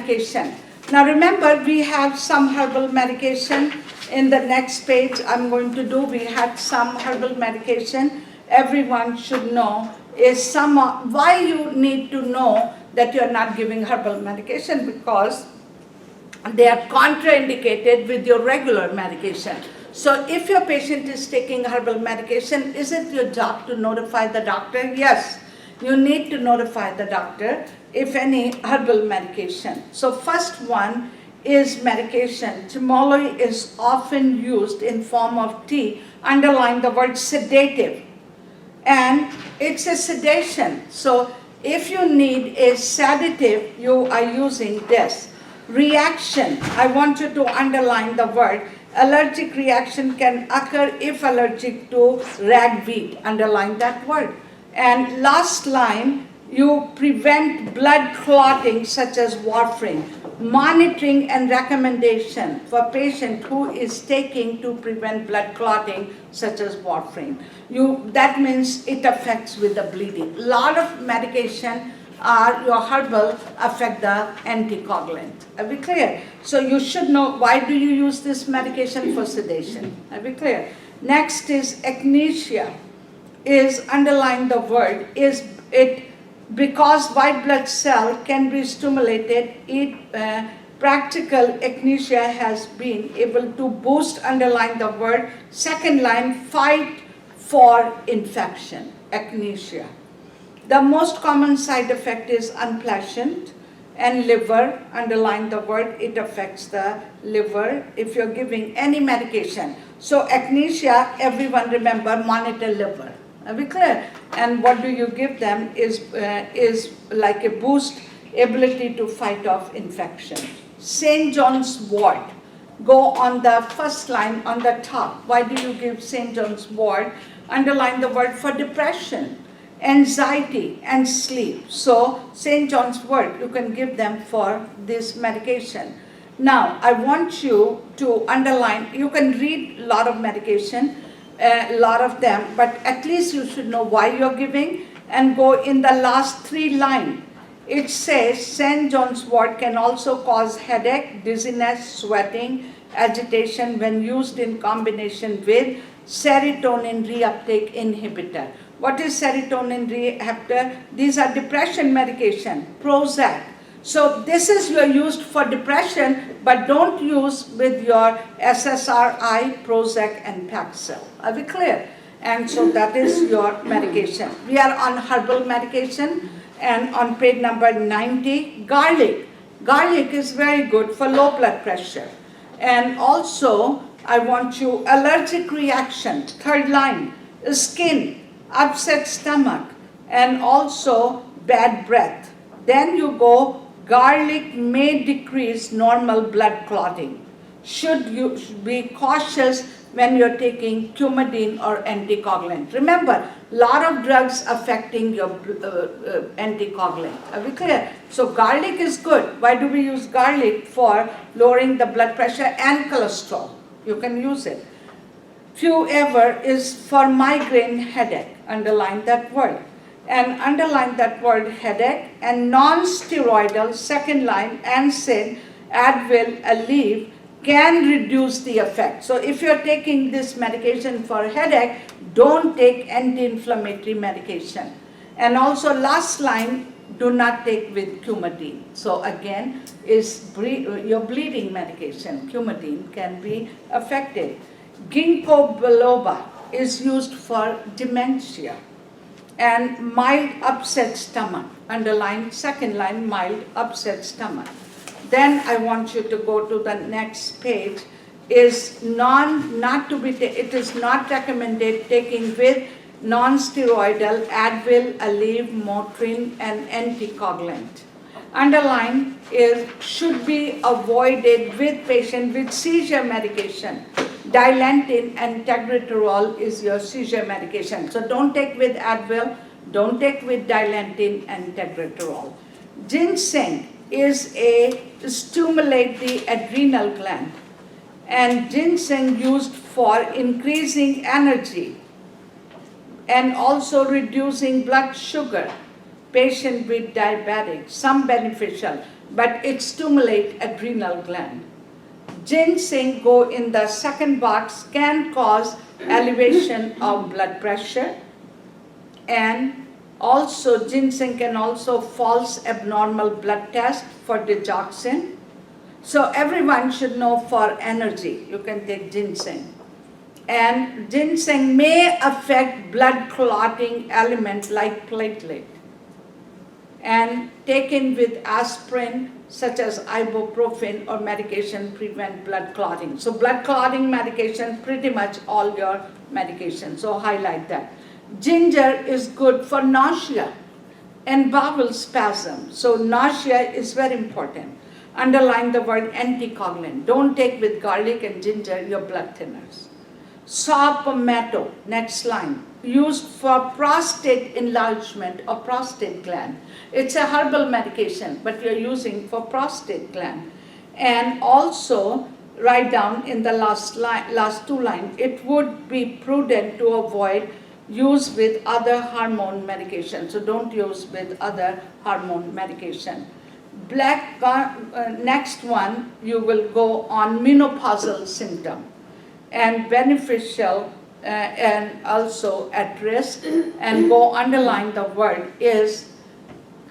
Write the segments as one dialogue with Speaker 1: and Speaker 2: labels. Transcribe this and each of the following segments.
Speaker 1: medication. Now remember, we have some herbal medication. In the next page I'm going to do, we had some herbal medication. Everyone should know is some, why you need to know that you're not giving herbal medication, because they are contraindicated with your regular medication. So if your patient is taking herbal medication, is it your job to notify the doctor? Yes, you need to notify the doctor if any herbal medication. So first one is medication. Timolol is often used in form of tea, underline the word sedative. And it's a sedation. So if you need a sedative, you are using this. Reaction, I want you to underline the word. Allergic reaction can occur if allergic to ragweed, underline that word. And last line, you prevent blood clotting such as warfarin. Monitoring and recommendation for patient who is taking to prevent blood clotting such as warfarin. That means it affects with the bleeding. A lot of medication are your herbal affect the anticoagulant. Are we clear? So you should know why do you use this medication for sedation. Are we clear? Next is echinacea. Is underline the word, is it because white blood cell can be stimulated. Practical echinacea has been able to boost, underline the word, second line, fight for infection, echinacea. The most common side effect is unpleasant, and liver, underline the word, it affects the liver if you're giving any medication. So echinacea, everyone remember, monitor liver. Are we clear? And what do you give them is like a boost, ability to fight off infection. St. John's wort, go on the first line on the top. Why do you give St. John's wort? Underline the word for depression, anxiety, and sleep. So St. John's wort, you can give them for this medication. Now, I want you to underline, you can read a lot of medication, a lot of them, but at least you should know why you're giving, and go in the last three lines. It says St. John's wort can also cause headache, dizziness, sweating, agitation when used in combination with serotonin reuptake inhibitor. What is serotonin reuptake? These are depression medication, Prozac. So this is used for depression, but don't use with your SSRI, Prozac, and Paxil. Are we clear? And so that is your medication. We are on herbal medication, and on page number 90, garlic. Garlic is very good for low blood pressure. And also, I want you, allergic reaction, third line, skin, upset stomach, and also bad breath. Then you go, garlic may decrease normal blood clotting. Should you be cautious when you're taking Coumadin or anticoagulant. Remember, a lot of drugs affecting your anticoagulant. Are we clear? So garlic is good. Why do we use garlic? For lowering the blood pressure and cholesterol. You can use it. Few ever is for migraine headache. Underline that word. And underline that word, headache. And non-steroidal, second line, NSAID, Advil, Aleve, can reduce the effect. So if you're taking this medication for headache, don't take anti-inflammatory medication. And also last line, do not take with Coumadin. So again, your bleeding medication, Coumadin, can be affected. Ginkgo biloba is used for dementia. And mild upset stomach, underline second line, mild upset stomach. Then I want you to go to the next page. Is it is not recommended taking with non-steroidal Advil, Aleve, Motrin, and anticoagulant. Underline is should be avoided with patient with seizure medication. Dilantin and tegretolol is your seizure medication. So don't take with Advil, don't take with Dilantin and tegretolol. Ginseng is stimulate the adrenal gland, and ginseng used for increasing energy and also reducing blood sugar. Patient with diabetic, some beneficial. but it stimulates adrenal gland. Ginseng go in the second box, can cause elevation of blood pressure, and also ginseng can also false abnormal blood test for digoxin. So everyone should know for energy, you can take ginseng. And ginseng may affect blood clotting element like platelet. And taken with aspirin such as ibuprofen or medication prevent blood clotting. So blood clotting medication, pretty much all your medication, so highlight that. Ginger is good for nausea and bowel spasm. So nausea is very important. Underline the word anticoagulant. Don't take with garlic and ginger your blood thinners. Saw palmetto, next line, used for prostate enlargement or prostate gland. It's a herbal medication, but you're using for prostate gland. And also, write down in the last two lines, it would be prudent to avoid use with other hormone medication. So don't use with other hormone medication. Next one, you will go on menopausal symptom and beneficial and also at risk, and go underline the word is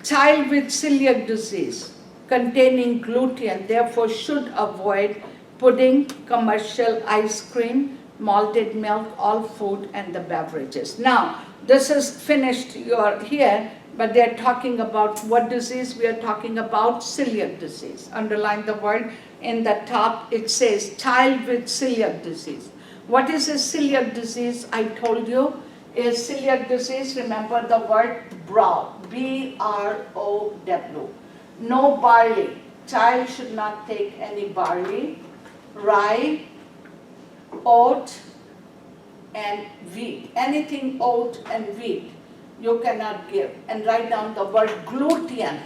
Speaker 1: child with celiac disease containing gluten, therefore should avoid pudding, commercial ice cream, malted milk, all food and the beverages. Now, this is finished here, but they're talking about what disease we are talking about, celiac disease. Underline the word in the top, it says child with celiac disease. What is a celiac disease? I told you, is celiac disease, remember the word brow, B-R-O-W. No barley, child should not take any barley, rye, oat, and wheat. Anything oat and wheat, you cannot give. And write down the word gluten.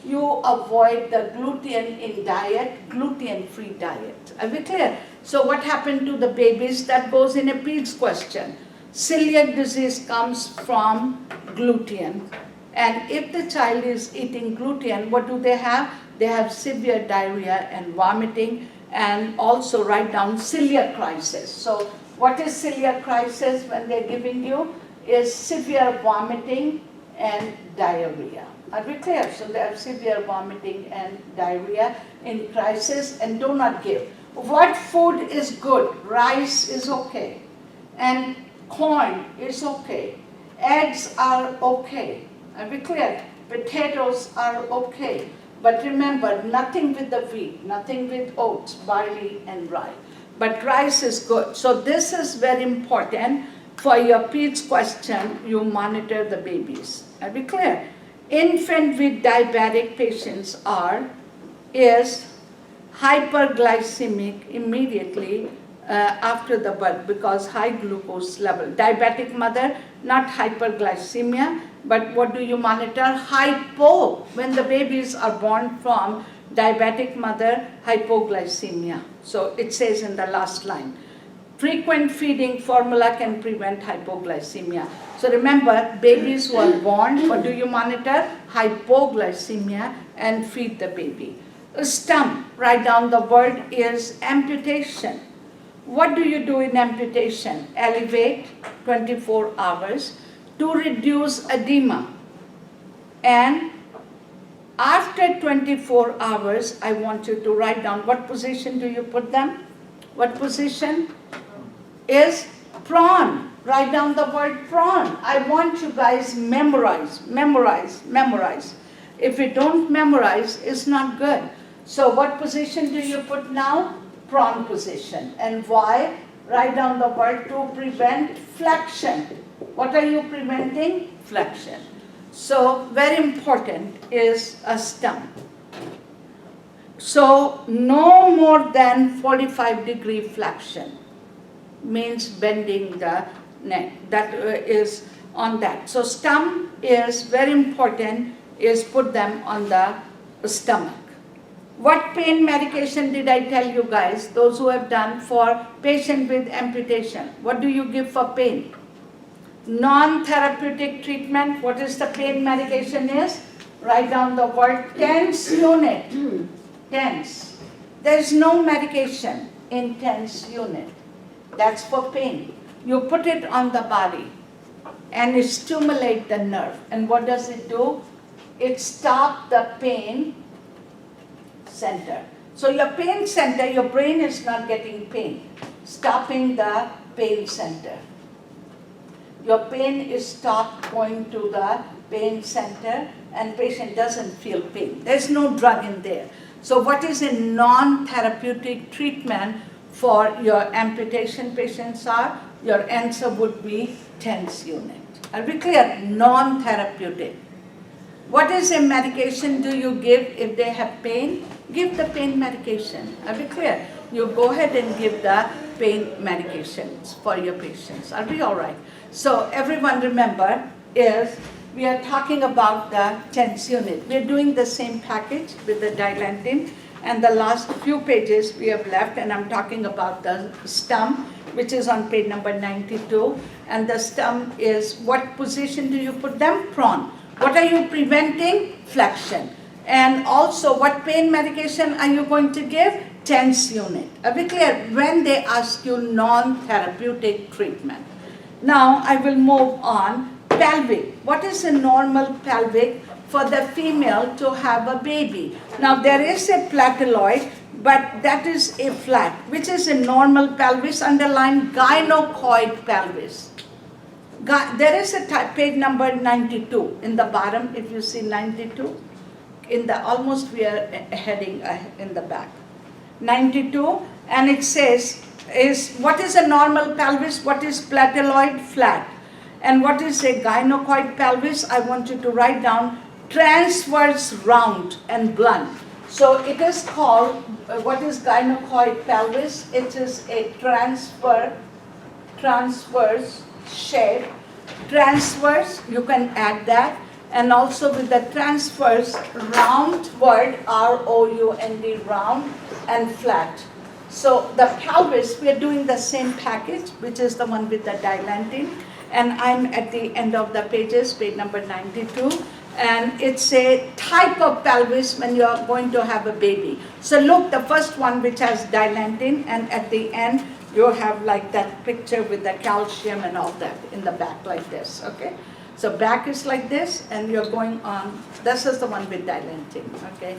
Speaker 1: You avoid the gluten in diet, gluten-free diet. Are we clear? So what happened to the babies? That goes in a PEDS question. Celiac disease comes from gluten. And if the child is eating gluten, what do they have? They have severe diarrhea and vomiting, and also write down celiac crisis. So what is celiac crisis when they're giving you? Is severe vomiting and diarrhea. Are we clear? So they have severe vomiting and diarrhea in crisis, and do not give. What food is good? Rice is okay, and corn is okay. Eggs are okay. Are we clear? Potatoes are okay. But remember, nothing with the wheat, nothing with oats, barley, and rye. But rice is good. So this is very important for your PEDS question. You monitor the babies. Are we clear? Infant with diabetic patients is hyperglycemic immediately after the birth because high glucose level. Diabetic mother, not hyperglycemia, but what do you monitor? Hypo, when the babies are born from diabetic mother, hypoglycemia. So it says in the last line. Frequent feeding formula can prevent hypoglycemia. So remember, babies who are born, what do you monitor? Hypoglycemia, and feed the baby. Stump, write down the word is amputation. What do you do in amputation? Elevate 24 hours to reduce edema. And after 24 hours, I want you to write down what position do you put them? What position? Is prawn. Write down the word prawn. I want you guys memorize. If you don't memorize, it's not good. So what position do you put now? Prawn position. And why? Write down the word to prevent flexion. What are you preventing? Flexion. So very important is a stump. So no more than 45-degree flexion means bending the neck. That is on that. So stump is very important, is put them on the stomach. What pain medication did I tell you guys? Those who have done for patient with amputation. What do you give for pain? Non-therapeutic treatment. What is the pain medication is? Write down the word tense unit. Tense. There is no medication in tense unit. That's for pain. You put it on the body and it stimulates the nerve. And what does it do? It stops the pain center. So your pain center, your brain is not getting pain. Stopping the pain center. Your pain is stopped going to the pain center and patient doesn't feel pain. There's no drug in there. So what is a non-therapeutic treatment for your amputation patients are? Your answer would be TENS unit. Are we clear? Non-therapeutic. What is a medication do you give if they have pain? Give the pain medication. Are we clear? You go ahead and give the pain medications for your patients. Are we all right? So everyone remember is we are talking about the TENS unit. We are doing the same package with the dilantin, and the last few pages we have left, and I'm talking about the stum, which is on page number 92. And the stum is, what position do you put them? Prone. What are you preventing? Flexion. And also, what pain medication are you going to give? TENS unit. Are we clear? When they ask you non-therapeutic treatment. Now, I will move on. Pelvic. What is a normal pelvic for the female to have a baby? Now, there is a plateloid, but that is a flat, which is a normal pelvis, underline gynecoid pelvis. There is a type, page number 92 in the bottom, if you see 92, in the almost we are heading in the back. 92, and it says, what is a normal pelvis? What is plateloid? Flat. And what is a gynecoid pelvis? I want you to write down transverse, round, and blunt. So it is called, what is gynecoid pelvis? It is a transverse shape. Transverse, you can add that. And also with the transverse, round word, R-O-U-N-D, round, and flat. So the pelvis, we are doing the same package, which is the one with the dilantin. And I'm at the end of the pages, page number 92. And it's a type of pelvis when you're going to have a baby. So look, the first one which has dilantin, and at the end, you have like that picture with the calcium and all that in the back like this, okay? So back is like this, and you're going on, this is the one with dilantin, okay?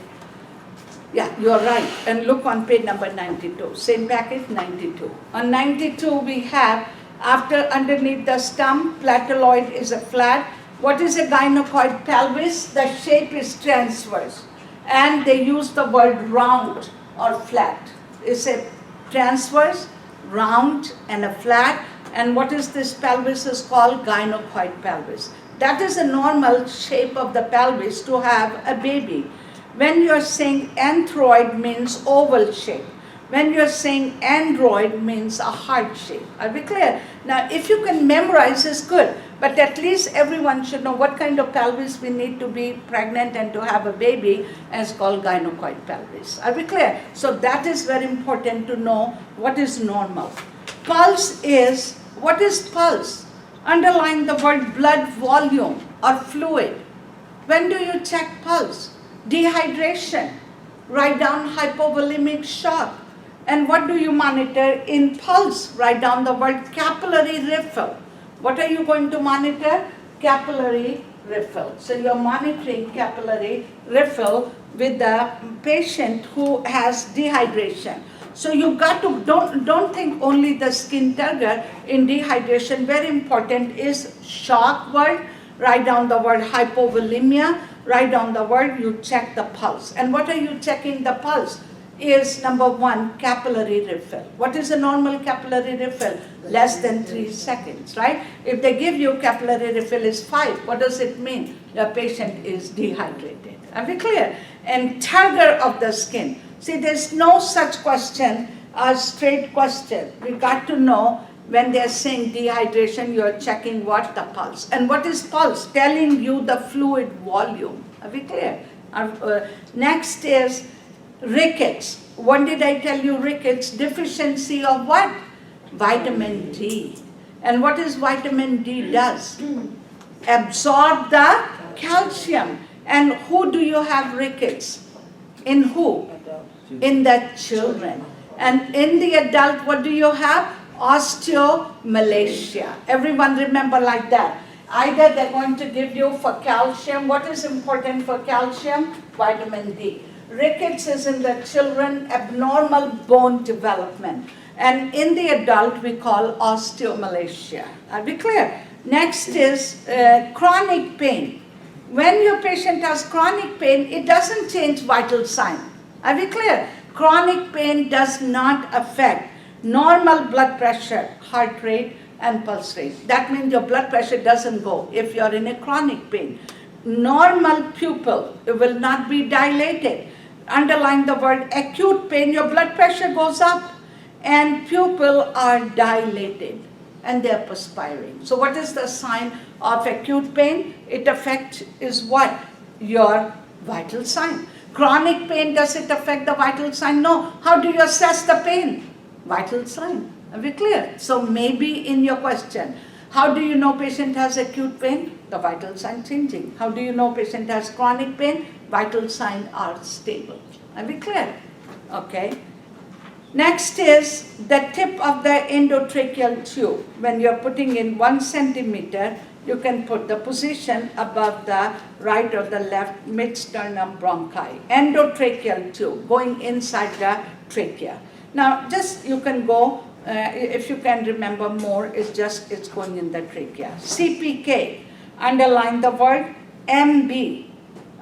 Speaker 1: Yeah, you're right. And look on page number 92, same package, 92. On 92, we have, after underneath the stum, plateloid is a flat. What is a gynecoid pelvis? The shape is transverse. And they use the word round or flat. It's a transverse, round, and a flat. And what is this pelvis is called? Gynecoid pelvis. That is a normal shape of the pelvis to have a baby. When you're saying anthroid means oval shape. When you're saying android means a heart shape. Are we clear? Now, if you can memorize, it's good. But at least everyone should know what kind of pelvis we need to be pregnant and to have a baby, and it's called gynecoid pelvis. Are we clear? So that is very important to know what is normal. Pulse is, what is pulse? Underline the word blood volume or fluid. When do you check pulse? Dehydration. Write down hypovolemic shock. And what do you monitor in pulse? Write down the word capillary refill. What are you going to monitor? Capillary refill. So you're monitoring capillary refill with the patient who has dehydration. So you got to, don't think only the skin turgor in dehydration. Very important is shock word. Write down the word hypovolemia. Write down the word, you check the pulse. And what are you checking the pulse? Is number one, capillary refill. What is a normal capillary refill? Less than 3 seconds, right? If they give you capillary refill is 5, what does it mean? The patient is dehydrated. Are we clear? And turgor of the skin. See, there's no such question, a straight question. We got to know when they're saying dehydration, you're checking what? The pulse. And what is pulse? Telling you the fluid volume. Are we clear? Next is rickets. When did I tell you rickets? Deficiency of what? Vitamin D. And what is vitamin D does? Absorb the calcium. And who do you have rickets? In who? In the children. And in the adult, what do you have? Osteomalacia. Everyone remember like that. Either they're going to give you for calcium. What is important for calcium? Vitamin D. Rickets is in the children, abnormal bone development. And in the adult, we call osteomalacia. Are we clear? Next is chronic pain. When your patient has chronic pain, it doesn't change vital sign. Are we clear? Chronic pain does not affect normal blood pressure, heart rate, and pulse rate. That means your blood pressure doesn't go if you're in a chronic pain. Normal pupil will not be dilated. Underline the word acute pain, your blood pressure goes up and pupil are dilated and they're perspiring. So what is the sign of acute pain? It affects is what? Your vital sign. Chronic pain, does it affect the vital sign? No. How do you assess the pain? Vital sign. Are we clear? So maybe in your question, how do you know patient has acute pain? The vital sign changing. How do you know patient has chronic pain? Vital signs are stable. Are we clear? Okay. Next is the tip of the endotracheal tube. When you're putting in 1 centimeter, you can put the position above the right or the left mid-sternum bronchi. Endotracheal tube, going inside the trachea. Now, just you can go, if you can remember more, it's going in the trachea. CPK, underline the word MB,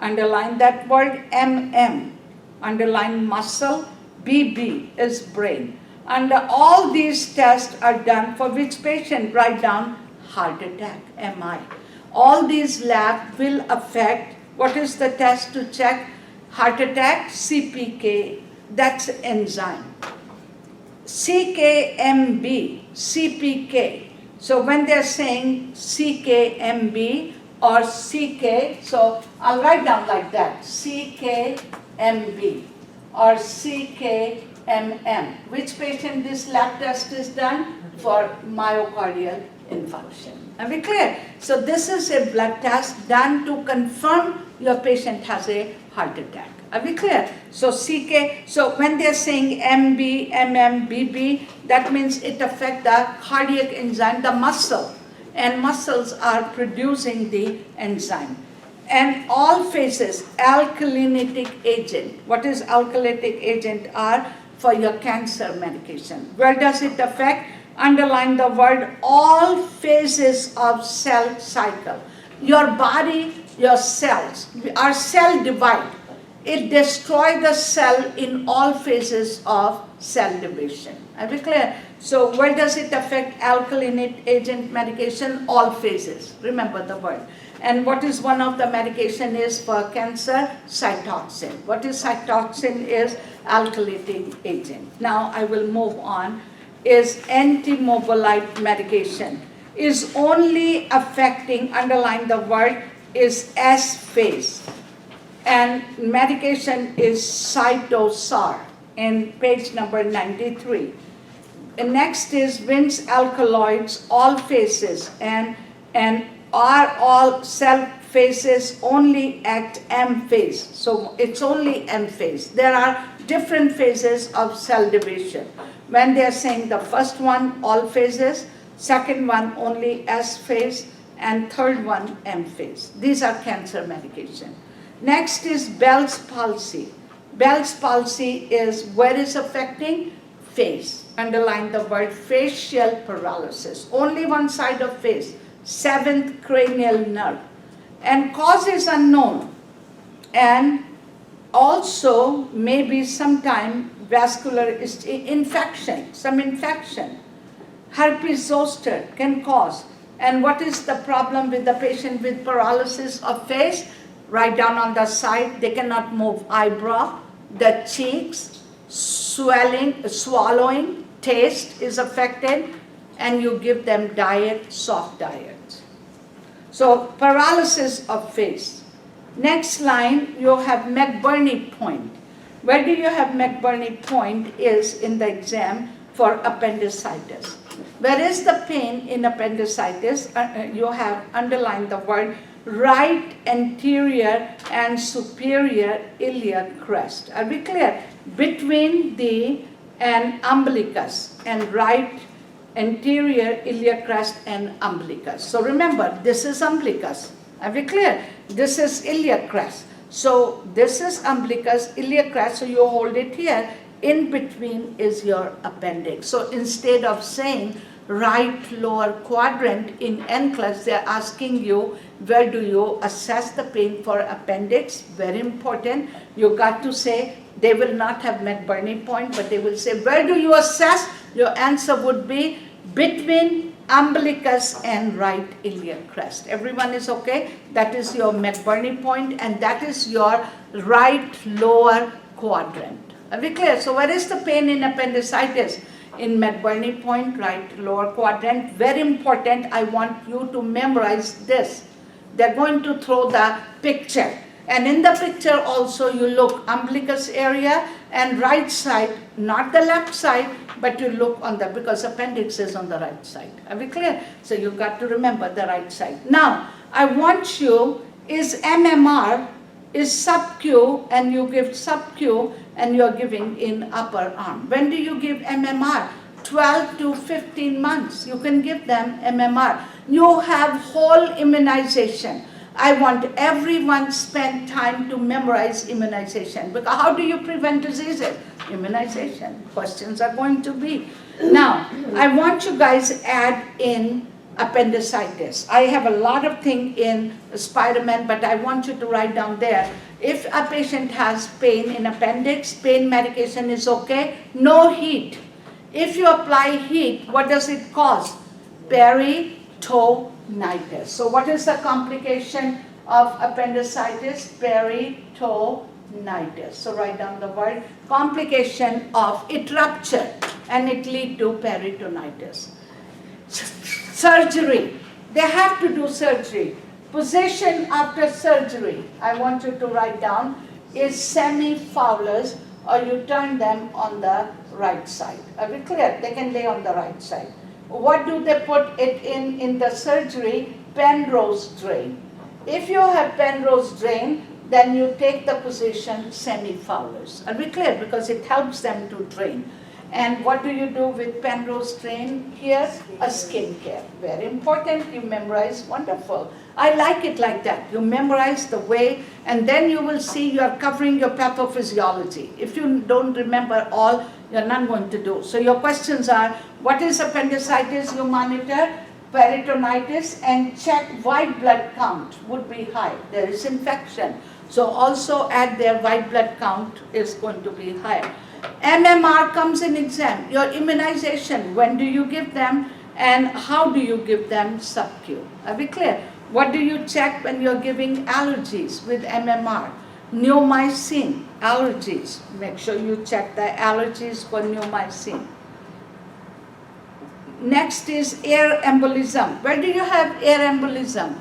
Speaker 1: underline that word MM, underline muscle, BB is brain. And all these tests are done for which patient? Write down heart attack, MI. All these labs will affect, what is the test to check heart attack? CPK, that's enzyme. CKMB, CPK. So when they're saying CKMB or CK, so I'll write down like that, CKMB or CKMM. Which patient this lab test is done? For myocardial infarction. Are we clear? So this is a blood test done to confirm your patient has a heart attack. Are we clear? So CK, so when they're saying MB, MM, BB, that means it affects the cardiac enzyme, the muscle, and muscles are producing the enzyme. And all phases, alkylating agent. What is alkylating agent are for your cancer medication. Where does it affect? Underline the word all phases of cell cycle. Your body, your cells, our cell divide. It destroys the cell in all phases of cell division. Are we clear? So where does it affect alkylating agent medication? All phases. Remember the word. And what is one of the medication is for cancer? Cytoxin. What is cytoxin? Is alkylating agent. Now I will move on. Is antimobilite medication. Is only affecting, underline the word, is S phase. And medication is cytosar in page number 93. And next is Vince alkaloids, all phases, and are all cell phases only at M phase. So it's only M phase. There are different phases of cell division. When they are saying the first one, all phases, second one, only S phase, and third one, M phase. These are cancer medication. Next is Bell's palsy. Bell's palsy is where is affecting? Face. Underline the word facial paralysis. Only one side of face. 7th cranial nerve. And cause is unknown. And also maybe sometime vascular infection, some infection. Herpes zoster can cause. And what is the problem with the patient with paralysis of face? Right down on the side, they cannot move eyebrow, the cheeks, swallowing, taste is affected, and you give them diet, soft diet. So paralysis of face. Next line, you have McBurney point. Where do you have McBurney point is in the exam for appendicitis. Where is the pain in appendicitis? You have underlined the word right anterior and superior iliac crest. Are we clear? Between the and umbilicus, and right anterior iliac crest and umbilicus. So remember, this is umbilicus. Are we clear? This is iliac crest. So this is umbilicus, iliac crest, so you hold it here. In between is your appendix. So instead of saying right lower quadrant in Nclex, they're asking you, where do you assess the pain for appendix? Very important. You got to say, they will not have McBurney point, but they will say, where do you assess? Your answer would be between umbilicus and right iliac crest. Everyone is okay? That is your McBurney point, and that is your right lower quadrant. Are we clear? So where is the pain in appendicitis? In McBurney point, right lower quadrant. Very important, I want you to memorize this. They're going to throw the picture. And in the picture also you look umbilicus area and right side, not the left side, but you look on the, because appendix is on the right side. Are we clear? So you got to remember the right side. Now, I want you, is MMR, is sub-Q, and you give sub-Q, and you're giving in upper arm. When do you give MMR? 12 to 15 months. You can give them MMR. You have whole immunization. I want everyone spend time to memorize immunization. Because how do you prevent diseases? Immunization. Questions are going to be. Now, I want you guys add in appendicitis. I have a lot of things in Spider-Man, but I want you to write down there. If a patient has pain in appendix, pain medication is okay. No heat. If you apply heat, what does it cause? Peritonitis. So what is the complication of appendicitis? Peritonitis. So write down the word. Complication of it rupture and it lead to peritonitis. Surgery. They have to do surgery. Position after surgery, I want you to write down, is semi-Fowler's, or you turn them on the right side. Are we clear? They can lay on the right side. What do they put it in the surgery? Penrose drain. If you have Penrose drain, then you take the position semi-Fowler's. Are we clear? Because it helps them to drain. And what do you do with Penrose drain? Here, a skin care. Very important. You memorize. Wonderful. I like it like that. You memorize the way, and then you will see you are covering your pathophysiology. If you don't remember all, you're not going to do. So your questions are, what is appendicitis? You monitor peritonitis and check white blood count would be high. There is infection. So also add their white blood count is going to be higher. MMR comes in exam. Your immunization, when do you give them and how do you give them sub-Q? Are we clear? What do you check when you're giving allergies with MMR? Neomycin, allergies. Make sure you check the allergies for neomycin. Next is air embolism. Where do you have air embolism?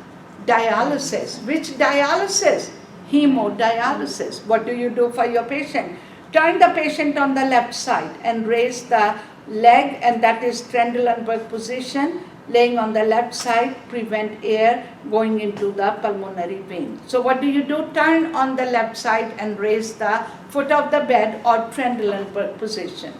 Speaker 1: Dialysis. Which dialysis? Hemodialysis. What do you do for your patient? Turn the patient on the left side and raise the leg, and that is Trendelenburg position. Laying on the left side, prevent air going into the pulmonary vein. So what do you do? Turn on the left side and raise the foot of the bed or Trendelenburg position.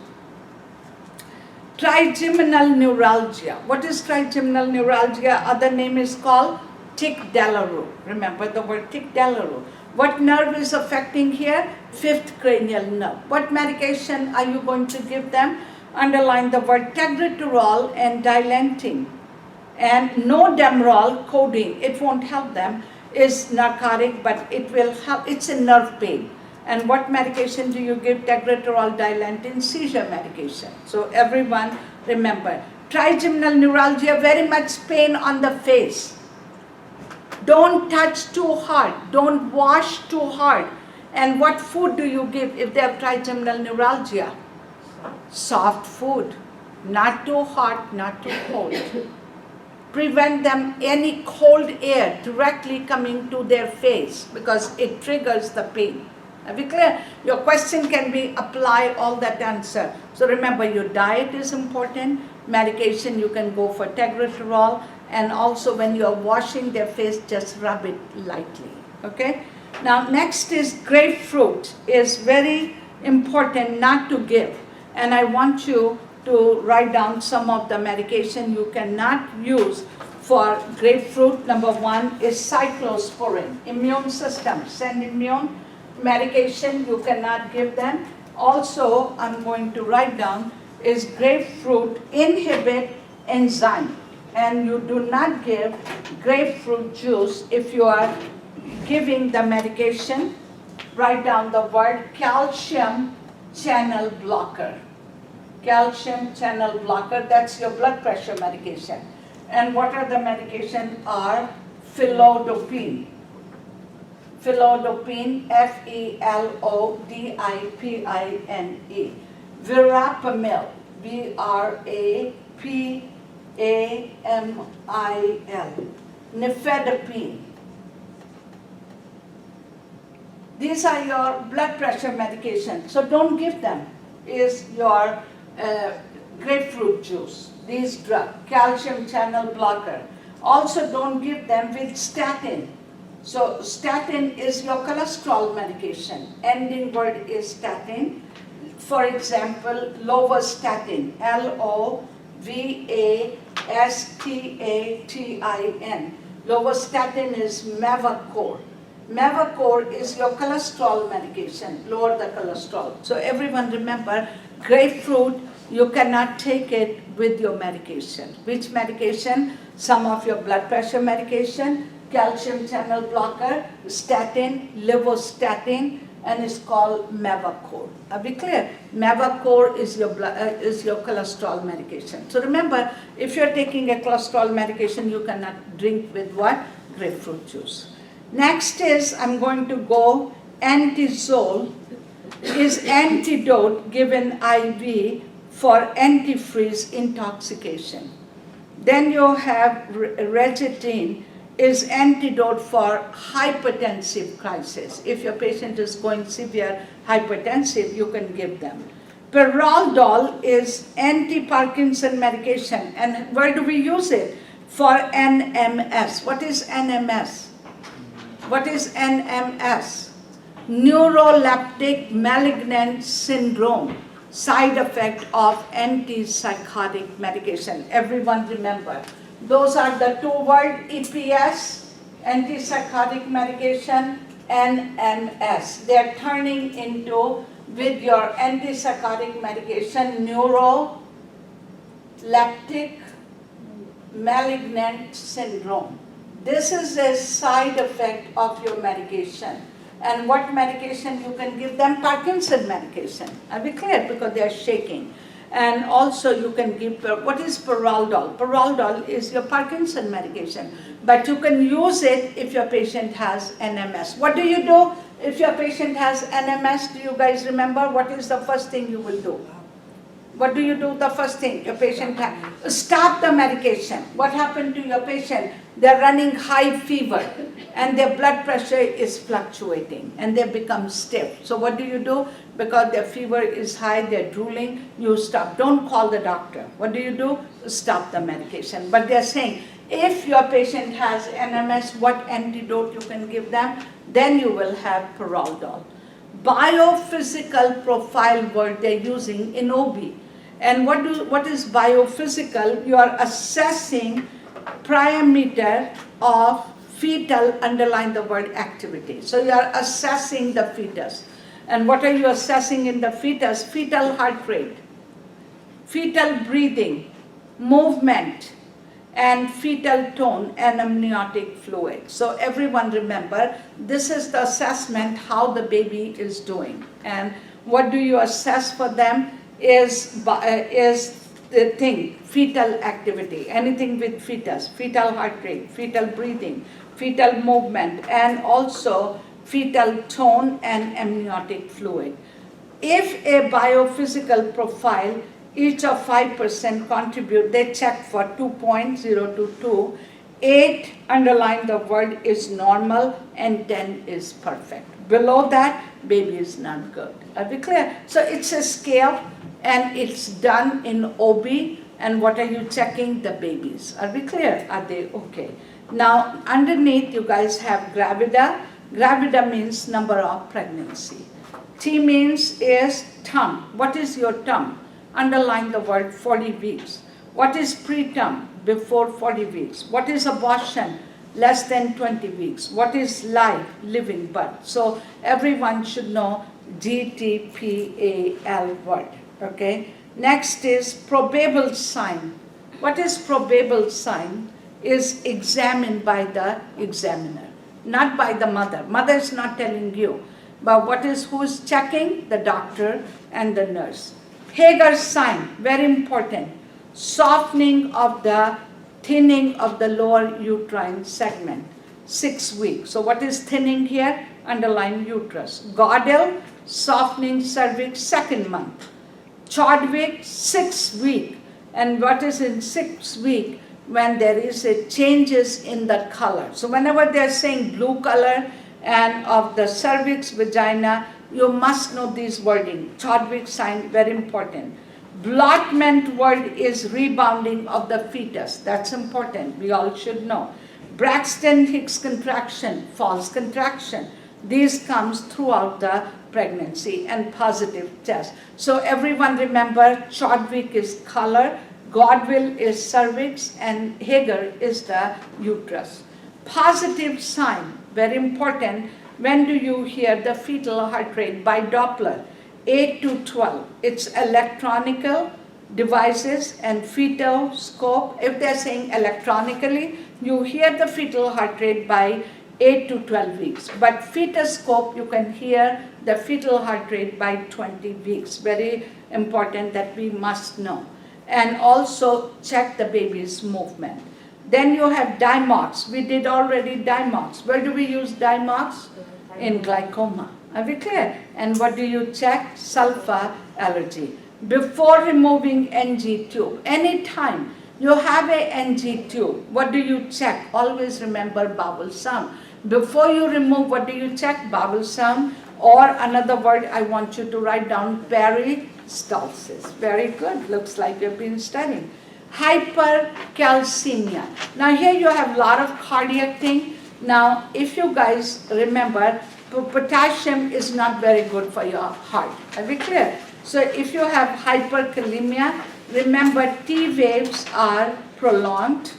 Speaker 1: Trigeminal neuralgia. What is trigeminal neuralgia? Other name is called tic-Delarue. Remember the word tic-Delarue. What nerve is affecting here? Fifth cranial nerve. What medication are you going to give them? Underline the word tegretolol and dilantin. And no Demerol, codeine, it won't help them, is narcotic, but it will help. It's a nerve pain. And what medication do you give? Tegretolol, dilantin, seizure medication. So everyone remember, trigeminal neuralgia, very much pain on the face. Don't touch too hard. Don't wash too hard. And what food do you give if they have trigeminal neuralgia? Soft food. Not too hot, not too cold. Prevent them any cold air directly coming to their face because it triggers the pain. Are we clear? Your question can be apply all that answer. So remember, your diet is important. Medication, you can go for tegretolol And also when you're washing their face, just rub it lightly, okay? Now next is grapefruit is very important not to give. And I want you to write down some of the medication you cannot use for grapefruit. Number one is cyclosporin, immune system, send immune medication, you cannot give them. Also, I'm going to write down is grapefruit inhibit enzyme. And you do not give grapefruit juice if you are giving the medication. Write down the word calcium channel blocker. Calcium channel blocker, that's your blood pressure medication. And what are the medication are felodipine. Felodipine, F-E-L-O-D-I-P-I-N-E. Verapamil, V-R-A-P-A-M-I-L. Nifedipine. These are your blood pressure medications, so don't give them. Is your grapefruit juice, these drugs, calcium channel blocker. Also don't give them with statin. So statin is your cholesterol medication. Ending word is statin. For example, lovastatin, L-O-V-A-S-T-A-T-I-N. Lovastatin is Mavacor. Mavacor is your cholesterol medication, lower the cholesterol. So everyone remember, grapefruit, you cannot take it with your medication. Which medication? Some of your blood pressure medication, calcium channel blocker, statin, lovastatin, and it's called Mavacor. Are we clear? Mavacor is your cholesterol medication. So remember, if you're taking a cholesterol medication, you cannot drink with what? Grapefruit juice. Next is, I'm going to go Antizol is antidote given IV for antifreeze intoxication. Then you have Regetin is antidote for hypertensive crisis. If your patient is going severe hypertensive, you can give them. Peraldol is anti-Parkinson medication. And where do we use it? For NMS. What is NMS? What is NMS? Neuroleptic malignant syndrome, side effect of antipsychotic medication. Everyone remember, those are the two words, EPS, antipsychotic medication, NMS. They are turning into, with your antipsychotic medication, neuroleptic malignant syndrome. This is a side effect of your medication. And what medication you can give them? Parkinson medication. I'll be clear because they are shaking. And also you can give, what is Peraldol? Peraldol is your Parkinson medication. But you can use it if your patient has NMS. What do you do if your patient has NMS? Do you guys remember? What is the first thing you will do? What do you do the first thing? Your patient has, stop the medication. What happened to your patient? They're running high fever and their blood pressure is fluctuating and they become stiff. So what do you do? Because their fever is high, they're drooling, you stop. Don't call the doctor. What do you do? Stop the medication. But they're saying, if your patient has NMS, what antidote you can give them? Then you will have Peraldol. Biophysical profile word they're using in OB. And what is biophysical? You are assessing parameter of fetal, underline the word activity. So you are assessing the fetus. And what are you assessing in the fetus? Fetal heart rate, fetal breathing, movement, and fetal tone and amniotic fluid. So everyone remember, this is the assessment how the baby is doing. And what do you assess for them is the thing, fetal activity, anything with fetus, fetal heart rate, fetal breathing, fetal movement, and also fetal tone and amniotic fluid. If a biophysical profile, each of 5% contribute, they check for 2.022. 8, underline the word, is normal, and 10 is perfect. Below that, baby is not good. Are we clear? So it's a scale, and it's done in OB And what are you checking? The babies. Are we clear? Are they okay? Now, underneath you guys have gravida. Gravida means number of pregnancy. T means is term. What is your term? Underline the word 40 weeks. What is preterm? Before 40 weeks. What is abortion? Less than 20 weeks. What is life? Living birth. So everyone should know GTPAL word. Okay. Next is probable sign. What is probable sign? Is examined by the examiner, not by the mother. Mother is not telling you. But who is checking? The doctor and the nurse. Hager's sign, very important. Softening of the, thinning of the lower uterine segment, 6 weeks. So what is thinning here? Underline uterus. Gordel, softening cervix, 2nd month. Chordwick, 6 week. And what is in 6 week? When there is a changes in the color. So whenever they are saying blue color and of the cervix, vagina, you must know these wording. Chordwick sign, very important. Blotment word is rebounding of the fetus. That's important. We all should know. Braxton Hicks contraction, false contraction. These comes throughout the pregnancy and positive test. So everyone remember, Chordwick is color, Godwill is cervix, and Hager is the uterus. Positive sign, very important. When do you hear the fetal heart rate? By Doppler, 8 to 12. It's electronical devices and fetal scope. If they're saying electronically, you hear the fetal heart rate by 8 to 12 weeks. But fetoscope, you can hear the fetal heart rate by 20 weeks. Very important that we must know. And also check the baby's movement. Then you have Dimox. We did already Dimox. Where do we use Dimox? In glaucoma. Are we clear? And what do you check? Sulfa allergy. Before removing NG tube, anytime you have a NG tube, what do you check? Always remember bowel sound. Before you remove, what do you check? Bowel sound. Or another word I want you to write down, peristalsis. Very good. Looks like you've been studying. Hypercalcemia. Now here you have a lot of cardiac thing. Now if you guys remember, potassium is not very good for your heart. Are we clear? So if you have hyperkalemia, remember T waves are prolonged,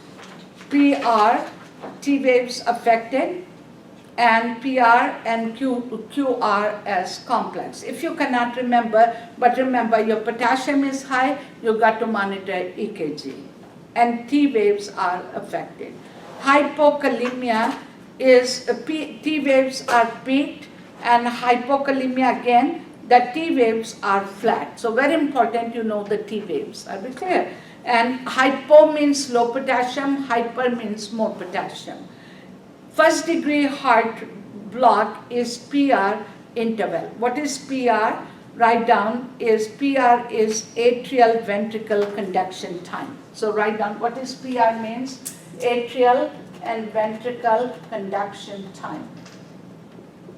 Speaker 1: PR, T waves affected, and PR and QR as complex. If you cannot remember, but remember your potassium is high, you got to monitor EKG. And T waves are affected. Hypokalemia is, T waves are peaked, and hypokalemia again, the T waves are flat. So very important you know the T waves. Are we clear? And hypo means low potassium, hyper means more potassium. 1st degree heart block is PR interval. What is PR? Write down is PR is atrial ventricle conduction time. So write down what is PR means? Atrial and ventricle conduction time.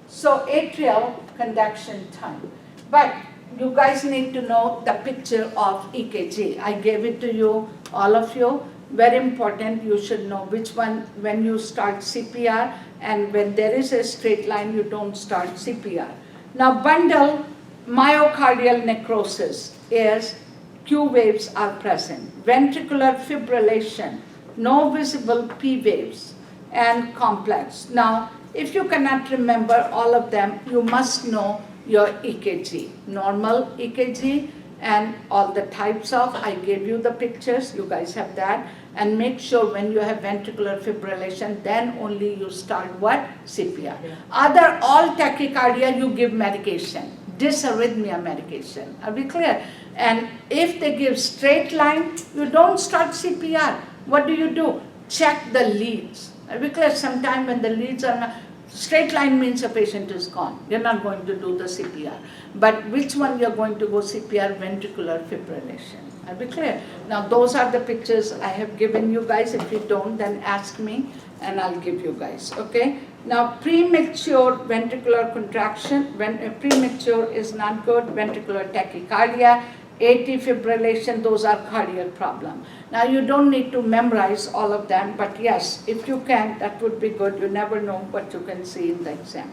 Speaker 1: So atrial conduction time. But you guys need to know the picture of EKG. I gave it to you, all of you. Very important, you should know which one when you start CPR, and when there is a straight line, you don't start CPR. Now bundle myocardial necrosis is Q waves are present. Ventricular fibrillation, no visible P waves, and complex. Now, if you cannot remember all of them, you must know your EKG, normal EKG, and all the types of, I gave you the pictures, you guys have that, and make sure when you have ventricular fibrillation, then only you start what? CPR. Yeah. Other, all tachycardia, you give medication, dysarrhythmia medication. Are we clear? And if they give straight line, you don't start CPR. What do? Check the leads. Are we clear? Sometime when the leads are not, straight line means a patient is gone. You're not going to do the CPR. But which one you're going to go CPR? Ventricular fibrillation. Are we clear? Now those are the pictures I have given you guys. If you don't, then ask me and I'll give you guys. Okay? Now premature ventricular contraction, when premature is not good, ventricular tachycardia, atrial fibrillation, those are cardiac problem. Now you don't need to memorize all of them, but yes, if you can, that would be good. You never know what you can see in the exam.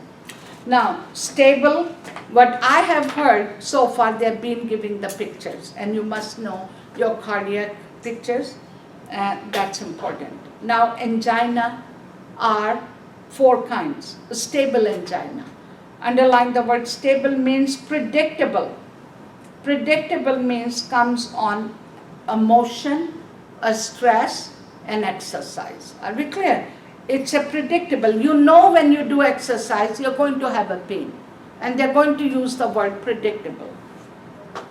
Speaker 1: Now, stable, what I have heard so far, they've been giving the pictures, and you must know your cardiac pictures, and that's important. Now, angina are 4 kinds. Stable angina. Underline the word stable means predictable. Predictable means comes on a motion, a stress, and exercise. Are we clear? It's a predictable. You know when you do exercise, you're going to have a pain. And they're going to use the word predictable.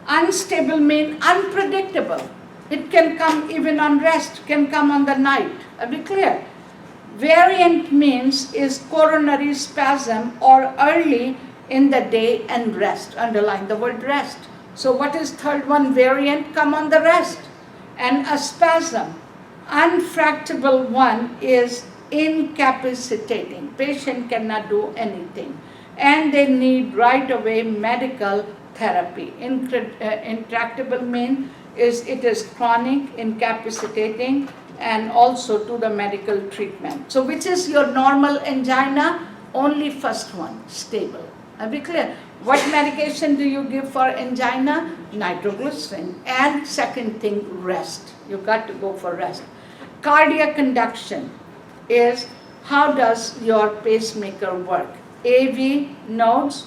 Speaker 1: Unstable means unpredictable. It can come even on rest, can come on the night. Are we clear? Variant means is coronary spasm or early in the day and rest. Underline the word rest. So what is third one? Variant, come on the rest. And a spasm, unfractable one is incapacitating. Patient cannot do anything. And they need right away medical therapy. Intractable mean is it is chronic, incapacitating, and also to the medical treatment. So which is your normal angina? Only first one, stable. Are we clear? What medication do you give for angina? Nitroglycerin. And second thing, rest. You got to go for rest. Cardiac conduction is how does your pacemaker work? AV nodes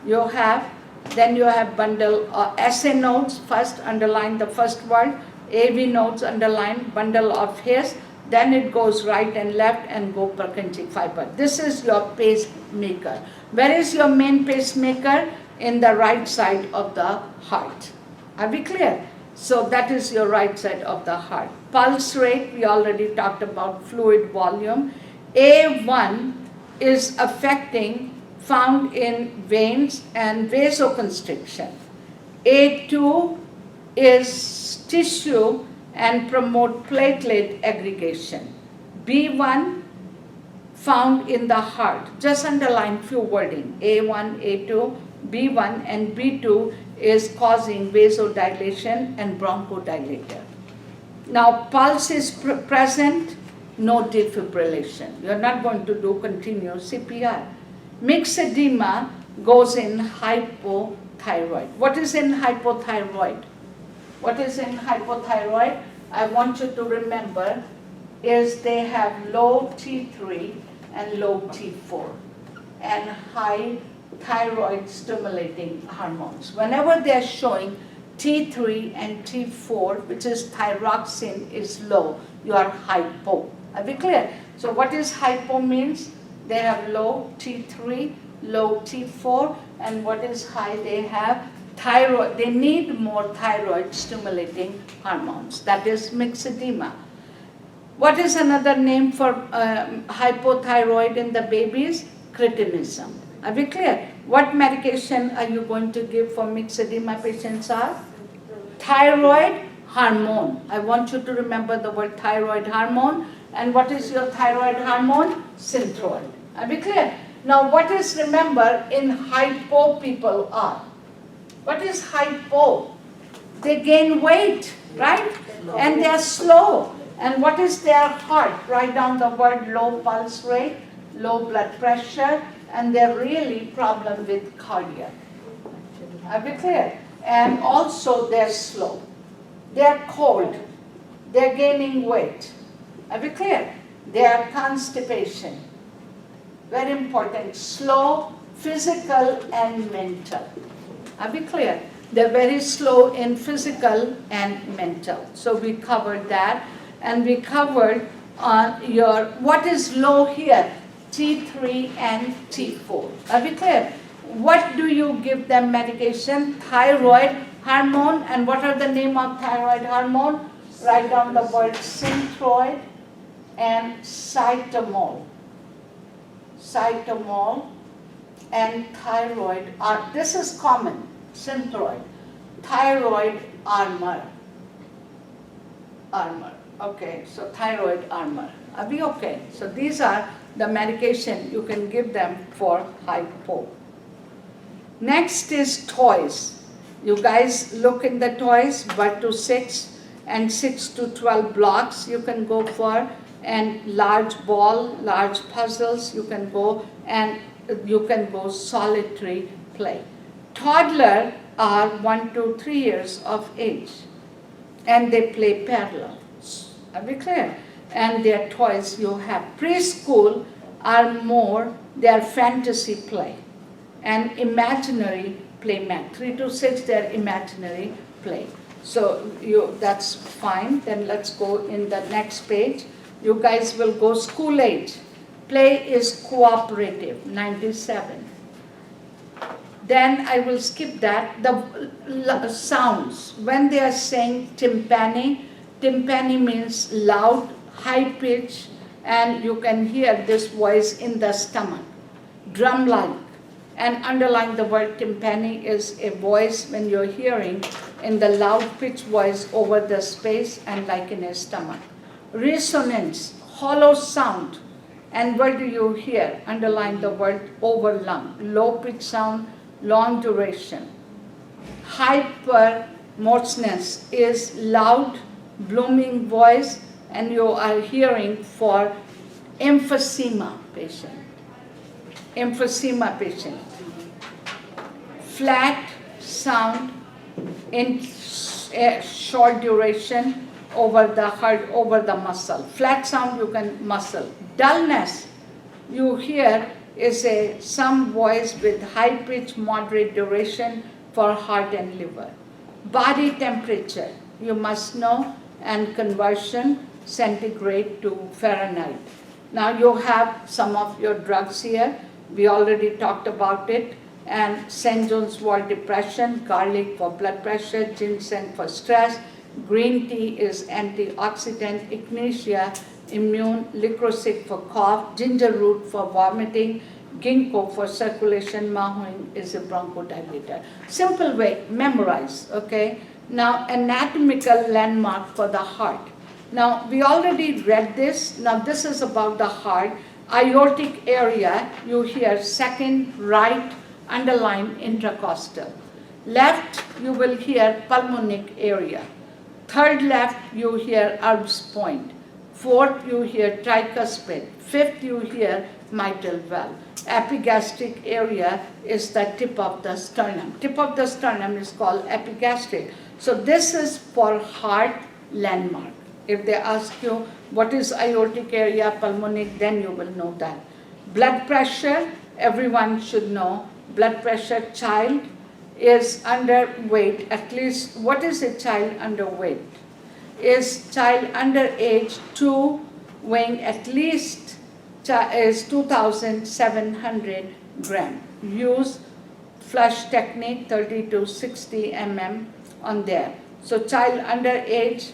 Speaker 1: you have, then you have bundle SA nodes. First underline the first word. AV nodes underline bundle of His, then it goes right and left and go Purkinje fiber. This is your pacemaker. Where is your main pacemaker? In the right side of the heart. Are we clear? So that is your right side of the heart. Pulse rate, we already talked about fluid volume. A1 is affecting, found in veins and vasoconstriction. A2 is tissue and promote platelet aggregation. B1 found in the heart. Just underline few wording. A1, A2, B1 and B2 is causing vasodilation and bronchodilator. Now pulse is present, no defibrillation. You're not going to do continuous CPR. Mixed edema goes in hypothyroid. What is in hypothyroid? What is in hypothyroid? I want you to remember is they have low T3 and low T4 and high thyroid stimulating hormones. Whenever they are showing T3 and T4, which is thyroxine, is low, you are hypo. Are we clear? So what is hypo means? They have low T3, low T4, and what is high? They have thyroid. They need more thyroid stimulating hormones. That is mixed edema. What is another name for hypothyroid in the babies? Cretinism. Are we clear? What medication are you going to give for mixed edema patients are? Thyroid hormone. I want you to remember the word thyroid hormone. And what is your thyroid hormone? Synthroid. Are we clear? Now what is, remember, in hypo people are? What is hypo? They gain weight, right? And they are slow. And what is their heart? Write down the word low pulse rate, low blood pressure, and they're really problem with cardiac. Are we clear? And also they're slow. They're cold. They're gaining weight. Are we clear? They are constipation. Very important. Slow, physical and mental. Are we clear? They're very slow in physical and mental. So we covered that. And we covered on your, what is low here? T3 and T4. Are we clear? What do you give them medication? Thyroid hormone. And what are the name of thyroid hormone? Write down the word synthroid and cytomol. Cytomol and thyroid are, this is common, synthroid. Thyroid armor. Okay, so thyroid armor. Are we okay? So these are the medication you can give them for hypo. Next is toys. You guys look in the toys, 1 to 6 and 6 to 12 blocks you can go for, and large ball, large puzzles you can go, and you can go solitary play. Toddler are 1 to 3 years of age, and they play parallel. Are we clear? And their toys you have. Preschool are more their fantasy play and imaginary play mat. 3 to 6 their imaginary play. So that's fine. Then let's go in the next page. You guys will go school age. Play is cooperative, 97. Then I will skip that. The sounds, when they are saying timpani, timpani means loud, high pitch, and you can hear this voice in the stomach, drum-like. And underline the word timpani is a voice when you're hearing in the loud pitch voice over the space and like in a stomach. Resonance, hollow sound. And what do you hear? Underline the word over lung, low pitch sound, long duration. Hypermoteness is loud, blooming voice, and you are hearing for emphysema patient. Emphysema patient. Flat sound in short duration over the heart, over the muscle. Flat sound you can muscle. Dullness you hear is some voice with high pitch, moderate duration for heart and liver. Body temperature you must know, and conversion centigrade to Fahrenheit. Now you have some of your drugs here. We already talked about it. And St. John's wort depression, garlic for blood pressure, ginseng for stress, green tea is antioxidant, echinacea, immune, licorice for cough, ginger root for vomiting, ginkgo for circulation, mahuing is a bronchodilator. Simple way, memorize, okay? Now, anatomical landmark for the heart. Now, we already read this. Now, this is about the heart. Aortic area, you hear second, right, underline, intercostal. Left, you will hear pulmonic area. Third left, you hear Erb's point. Fourth, you hear tricuspid. Fifth, you hear mitral valve. Epigastric area is the tip of the sternum. Tip of the sternum is called epigastric. So this is for heart landmark. If they ask you what is aortic area, pulmonic, then you will know that. Blood pressure, everyone should know. Blood pressure, child is underweight. At least, what is a child underweight? Is child under age 2 weighing at least is 2,700 gram. Use flush technique 30 to 60 mm on there. So child under age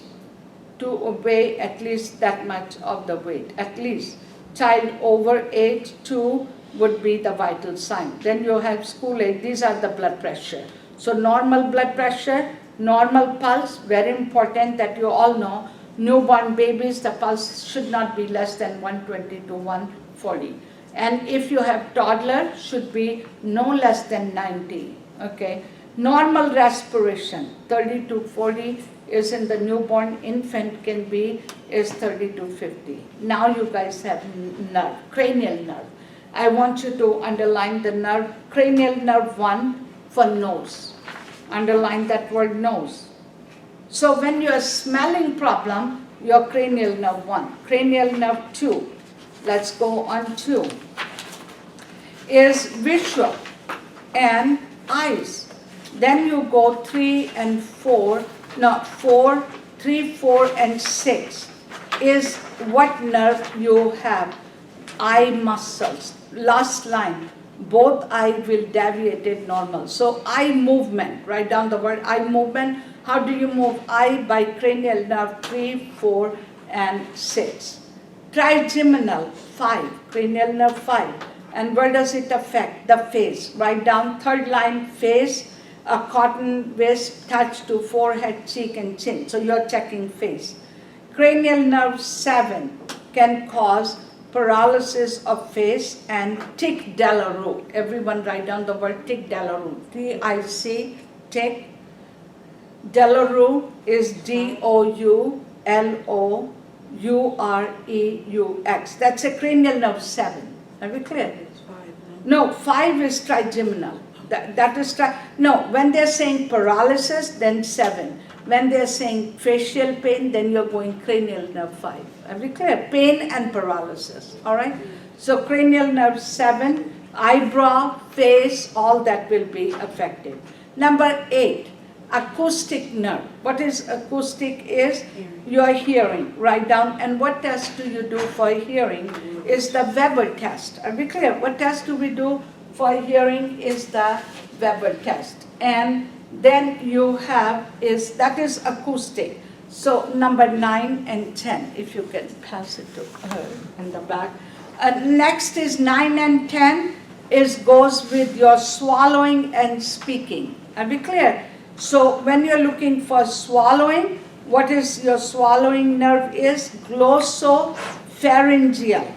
Speaker 1: to weigh at least that much of the weight, at least. Child over age 2 would be the vital sign. Then you have school age, these are the blood pressure. So normal blood pressure, normal pulse, very important that you all know. Newborn babies, the pulse should not be less than 120 to 140. And if you have toddler, should be no less than 90, okay? Normal respiration, 30 to 40 is in the newborn, infant can be is 30 to 50. Now you guys have nerve, cranial nerve. I want you to underline the nerve, cranial nerve 1 for nose. Underline that word nose. So when you are smelling problem, your cranial nerve 1. Cranial nerve 2, let's go on 2, is visual and eyes. Then you go 3 and 4, no, 4, 3, 4 and 6 is what nerve you have? Eye muscles. Last line, both eye will deviate normal. So eye movement, write down the word eye movement. How do you move eye? By cranial nerve 3, 4 and 6. Trigeminal 5, cranial nerve 5. And where does it affect? The face. Write down third line, face, a cotton wisp touch to forehead, cheek and chin. So you're checking face. Cranial nerve 7 can cause paralysis of face and tic-Delarue. Everyone write down the word tic-Delarue. T-I-C, tic Delarue is Doulureux. That's a cranial nerve 7. Are we clear? No, 5 is trigeminal. That is no, when they're saying paralysis, then 7. When they're saying facial pain, then you're going cranial nerve 5. Are we clear? Pain and paralysis. All right? So cranial nerve 7, eyebrow, face, all that will be affected. Number 8, acoustic nerve. What is acoustic is your hearing. Write down. And what test do you do for hearing is the Weber test. Are we clear? What test do we do for hearing is the Weber test. And then you have that is acoustic. So number 9 and 10, if you can pass it to her in the back. Next is 9 and 10 goes with your swallowing and speaking. Are we clear? So when you're looking for swallowing, what is your swallowing nerve is glossopharyngeal.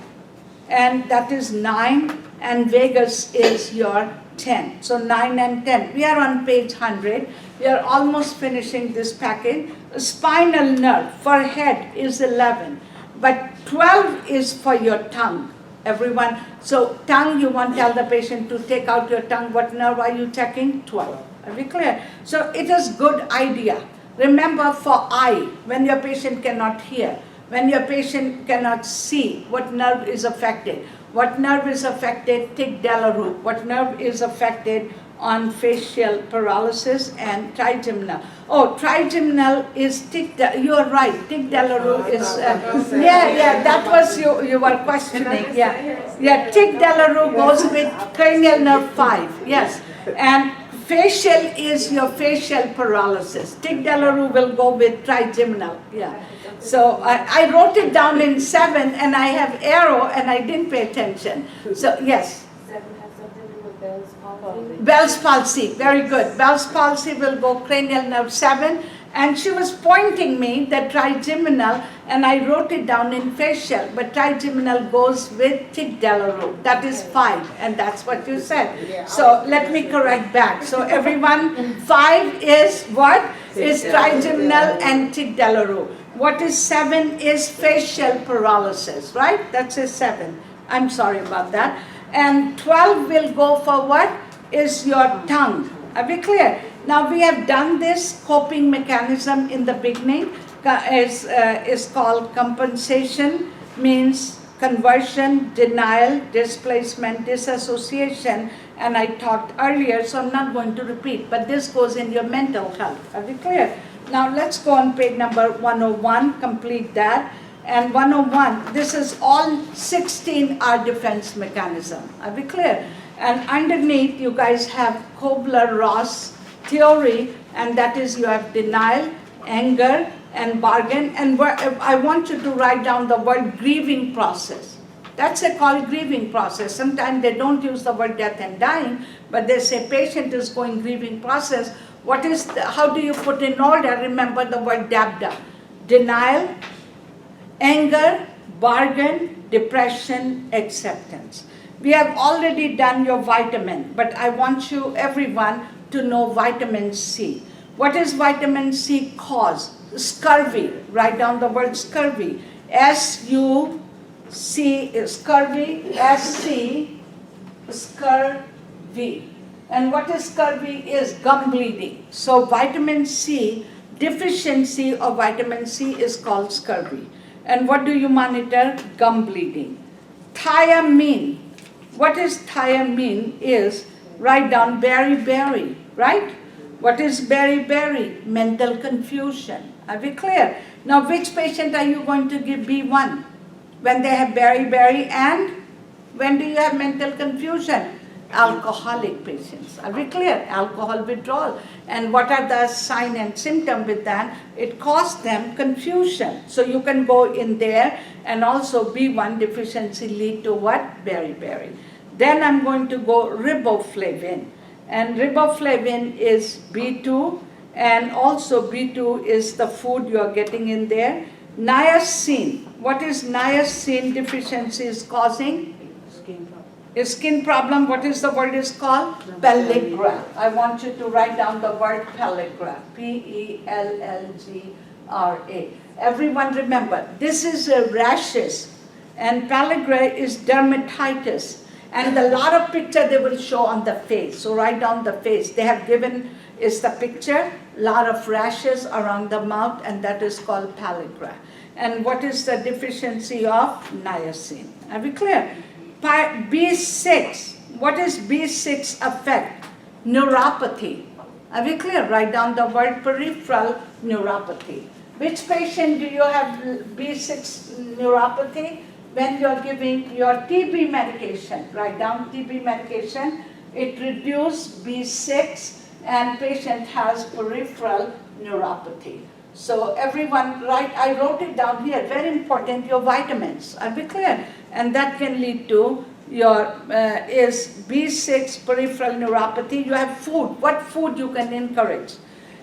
Speaker 1: And that is 9, and vagus is your 10. So 9 and 10. We are on page 100. We are almost finishing this package. Spinal nerve for head is 11. But 12 is for your tongue. Everyone. So tongue, you want to tell the patient to take out your tongue. What nerve are you checking? 12. Are we clear? So it is good idea. Remember for eye, when your patient cannot hear, when your patient cannot see, what nerve is affected? What nerve is affected? Tic Delarue. What nerve is affected on facial paralysis and trigeminal? Oh, trigeminal is you are right. Tic Delarue is, that was you were questioning. Yeah, Tic Delarue goes with cranial nerve 5. Yes, and facial is your facial paralysis. Tic Delarue will go with trigeminal. Yeah. So I wrote it down in 7, and I have arrow, and I didn't pay attention. So yes.
Speaker 2: 7 has something to do with Bell's palsy.
Speaker 1: Bell's palsy, very good. Bell's palsy will go cranial nerve 7, and she was pointing me the trigeminal, and I wrote it down in facial, but trigeminal goes with Tic Delarue. That is 5, and that's what you said. So let me correct back. So everyone, 5 is what? Is trigeminal and Tic Delarue. What is 7 is facial paralysis, right? That's a 7. I'm sorry about that. And 12 will go for what? Is your tongue. Are we clear? Now we have done this coping mechanism in the beginning. Is called compensation, means conversion, denial, displacement, disassociation. And I talked earlier, so I'm not going to repeat. But this goes in your mental health. Are we clear? Now let's go on page number 101, complete that. And 101, this is all 16 are defense mechanism. Are we clear? And underneath you guys have Kubler-Ross theory, and that is you have denial, anger, and bargain. And I want you to write down the word grieving process. That's called grieving process. Sometimes they don't use the word death and dying, but they say patient is going grieving process. How do you put in order? Remember the word DABDA. Denial, anger, bargain, depression, acceptance. We have already done your vitamin, but I want you, everyone, to know vitamin C. What is vitamin C cause? Scurvy. Write down the word scurvy. S-U-C, scurvy, S-C, scurvy. And what is scurvy is gum bleeding. So vitamin C, deficiency of vitamin C is called scurvy. And what do you monitor? Gum bleeding. Thiamine. What is thiamine is, write down beriberi, right? What is beriberi? Mental confusion. Are we clear? Now which patient are you going to give B1? When they have beriberi, and when do you have mental confusion? Alcoholic patients. Are we clear? Alcohol withdrawal. And what are the sign and symptom with that? It causes them confusion. So you can go in there, and also B1 deficiency lead to what? Beriberi. Then I'm going to go riboflavin. And riboflavin is B2, and also B2 is the food you are getting in there. Niacin. What is niacin deficiency is causing? A skin problem, what is the word is called? Pelligra. I want you to write down the word pelligra. P-E-L-L-G-R-A. Everyone remember, this is a rashes, and pelligra is dermatitis. And a lot of picture they will show on the face. So write down the face. They have given is the picture, lot of rashes around the mouth, and that is called pelligra. And what is the deficiency of niacin? Are we clear? B6, what is B6 affect? Neuropathy. Are we clear? Write down the word peripheral neuropathy. Which patient do you have B6 neuropathy? When you're giving your TB medication, write down TB medication, it reduces B6 and patient has peripheral neuropathy. So everyone, I wrote it down here, very important, your vitamins, are we clear? And that can lead to your, is B6 peripheral neuropathy. You have food, what food you can encourage?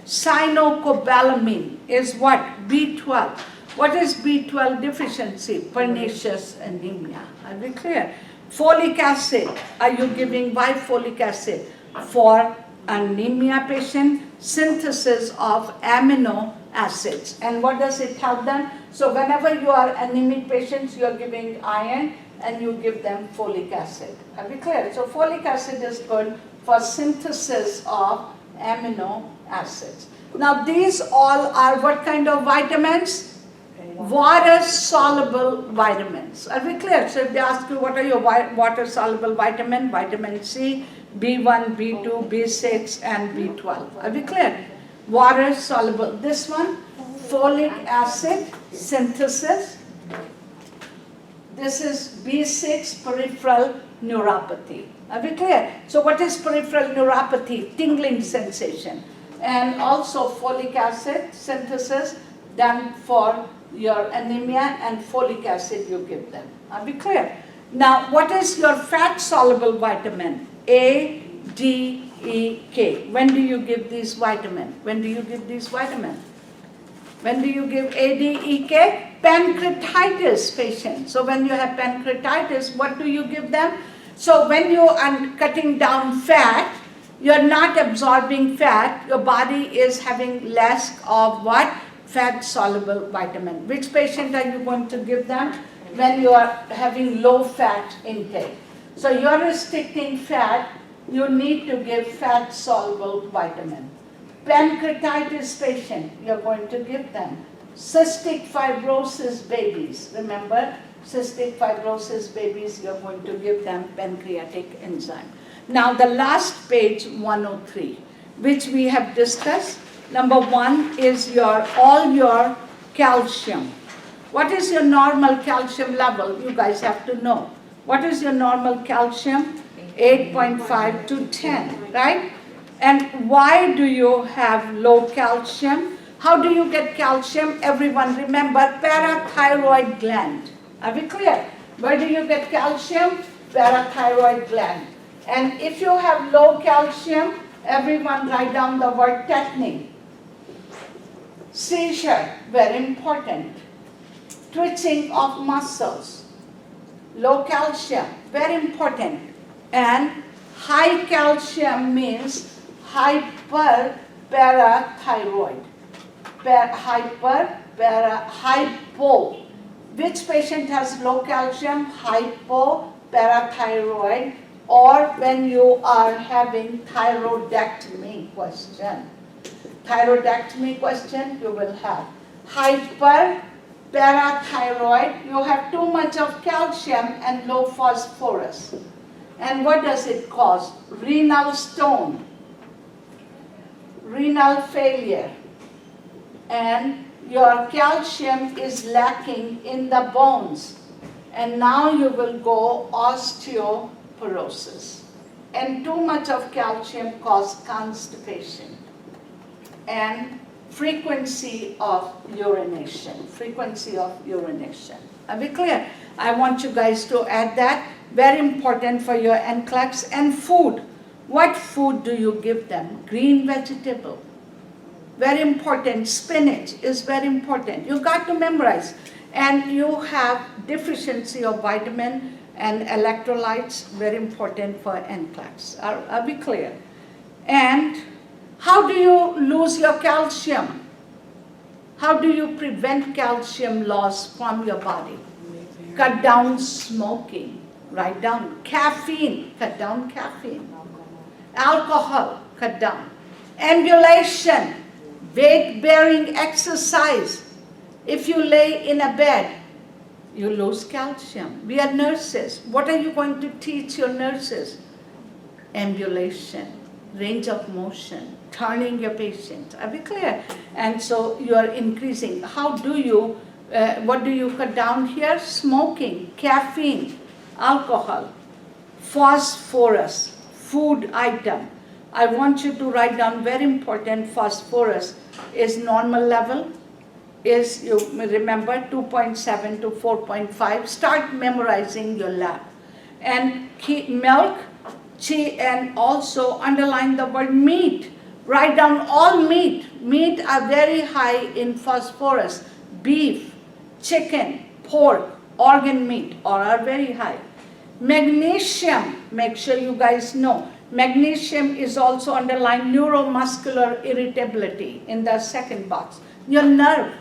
Speaker 1: Cyanocobalamin is what? B12. What is B12 deficiency? Pernicious anemia, are we clear? Folic acid, are you giving why folic acid? For anemia patient, synthesis of amino acids. And what does it help them? So whenever you are anemic patients, you are giving iron and you give them folic acid. Are we clear? So folic acid is good for synthesis of amino acids. Now these all are what kind of vitamins? Water-soluble vitamins. Are we clear? So if they ask you what are your water-soluble vitamin, vitamin C, B1, B2, B6, and B12. Are we clear? Water-soluble. This one, folic acid synthesis. This is B6 peripheral neuropathy. Are we clear? So what is peripheral neuropathy? Tingling sensation. And also folic acid synthesis done for your anemia, and folic acid you give them. Are we clear? Now, what is your fat-soluble vitamin? A, D, E, K. When do you give these vitamin? When do you give these vitamin? When do you give A, D, E, K? Pancreatitis patient. So when you have pancreatitis, what do you give them? So when you are cutting down fat, you're not absorbing fat, your body is having less of what? Fat-soluble vitamin. Which patient are you going to give them? When you are having low fat intake. So you're restricting fat, you need to give fat-soluble vitamin. Pancreatitis patient, you're going to give them. Cystic fibrosis babies, remember, cystic fibrosis babies, you're going to give them pancreatic enzyme. Now the last page, 103, which we have discussed. Number one is all your calcium. What is your normal calcium level? You guys have to know. What is your normal calcium? 8.5 to 10, right? And why do you have low calcium? How do you get calcium? Everyone remember parathyroid gland. Are we clear? Where do you get calcium? Parathyroid gland. And if you have low calcium, everyone write down the word tetany. Seizure, very important. Twitching of muscles. Low calcium, very important. And high calcium means hyperparathyroid. Hypo. Which patient has low calcium? Hypoparathyroid, or when you are having thyroidectomy question. Thyroidectomy question you will have. Hyperparathyroid, you have too much of calcium and low phosphorus. And what does it cause? Renal stone, renal failure, and your calcium is lacking in the bones. And now you will go osteoporosis. And too much of calcium causes constipation and frequency of urination. Frequency of urination. Are we clear? I want you guys to add that. Very important for your Nclex. And food. What food do you give them? Green vegetable. Very important. Spinach is very important. You got to memorize. And you have deficiency of vitamin And electrolytes, very important for Nclex. Are we clear? And how do you lose your calcium? How do you prevent calcium loss from your body? Cut down smoking. Write down caffeine. Cut down caffeine. Alcohol. Cut down. Ambulation. Weight-bearing exercise. If you lay in a bed, you lose calcium. We are nurses. What are you going to teach your nurses? Ambulation, range of motion, turning your patient. Are we clear? And so you are increasing. How do you, what do you cut down here? Smoking, caffeine, alcohol, phosphorus, food item. I want you to write down very important. Phosphorus is normal level. Is, you remember, 2.7 to 4.5. Start memorizing your lab. And milk, cheese, and also underline the word meat. Write down all meat. Meat are very high in phosphorus. Beef, chicken, pork, organ meat are very high. Magnesium, make sure you guys know. Magnesium is also underlined neuromuscular irritability in the second box. Your nerve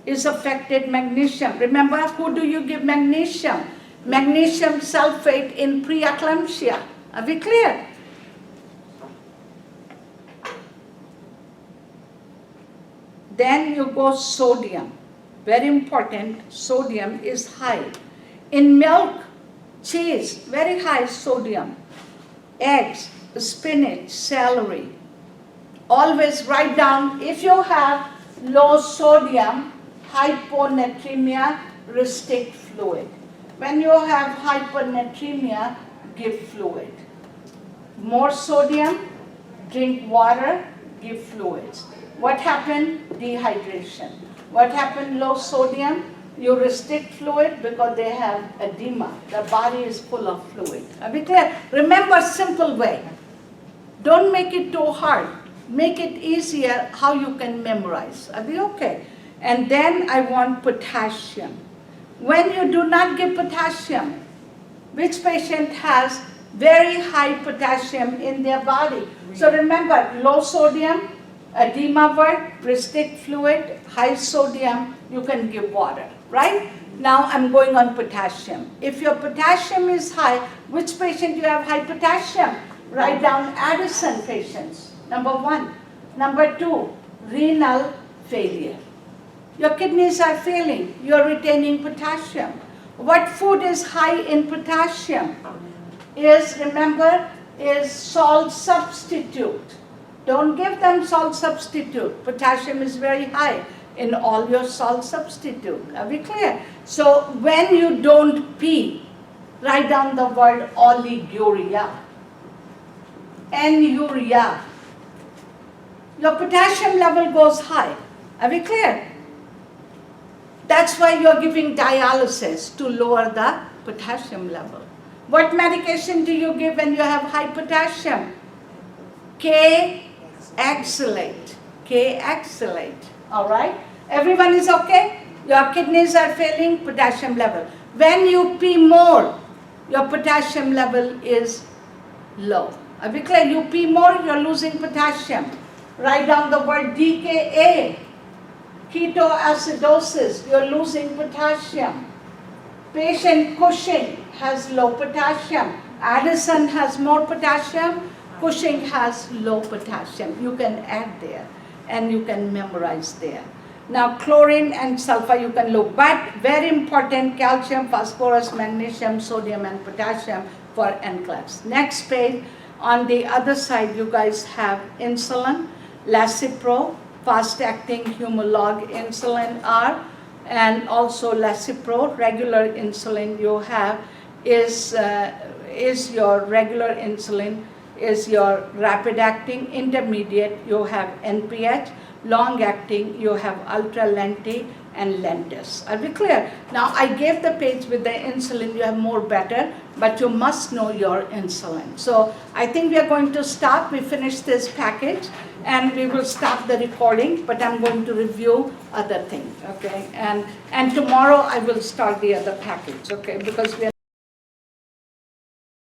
Speaker 1: is affected, magnesium. Remember, who do you give magnesium? Magnesium sulfate in preeclampsia. Are we clear? Then you go sodium. Very important, sodium is high. In milk, cheese, very high sodium. Eggs, spinach, celery. Always write down, if you have low sodium, hyponatremia, restrict fluid. When you have hyponatremia, give fluid. More sodium, drink water, give fluids. What happened? Dehydration. What happened? Low sodium, you restrict fluid because they have edema. The body is full of fluid. Are we clear? Remember, simple way. Don't make it too hard. Make it easier how you can memorize. Are we okay? And then I want potassium. When you do not give potassium, which patient has very high potassium in their body? So remember, low sodium, edema word, restrict fluid, high sodium, you can give water, right? Now I'm going on potassium. If your potassium is high, which patient you have high potassium? Write down Addison patients, number 1. Number 2, renal failure. Your kidneys are failing, you're retaining potassium. What food is high in potassium? Remember, is salt substitute. Don't give them salt substitute. Potassium is very high in all your salt substitute. Are we clear? So when you don't pee, write down the word oliguria. Anuria. Your potassium level goes high. Are we clear? That's why you're giving dialysis to lower the potassium level. What medication do you give when you have high potassium? K-axylate. K-axylate. All right? Everyone is okay? Your kidneys are failing, potassium level. When you pee more, your potassium level is low. Are we clear? You pee more, you're losing potassium. Write down the word DKA. Ketoacidosis, you're losing potassium. Patient Cushing has low potassium. Addison has more potassium. Cushing has low potassium. You can add there and you can memorize there. Now chlorine and sulfur you can look, but very important, calcium, phosphorus, magnesium, sodium and potassium for Nclex. Next page, on the other side you guys have insulin, Lacipro, fast-acting Humalog insulin R, and also Lacipro, regular insulin you have is your regular insulin, is your rapid-acting, intermediate you have NPH, long-acting you have Ultra-Lenti and Lentis. Are we clear? Now I gave the page with the insulin, you have more better, but you must know your insulin. So I think we are going to stop. We finish this package and we will stop the recording, but I'm going to review other things, okay? And tomorrow I will start the other package, okay? Because we are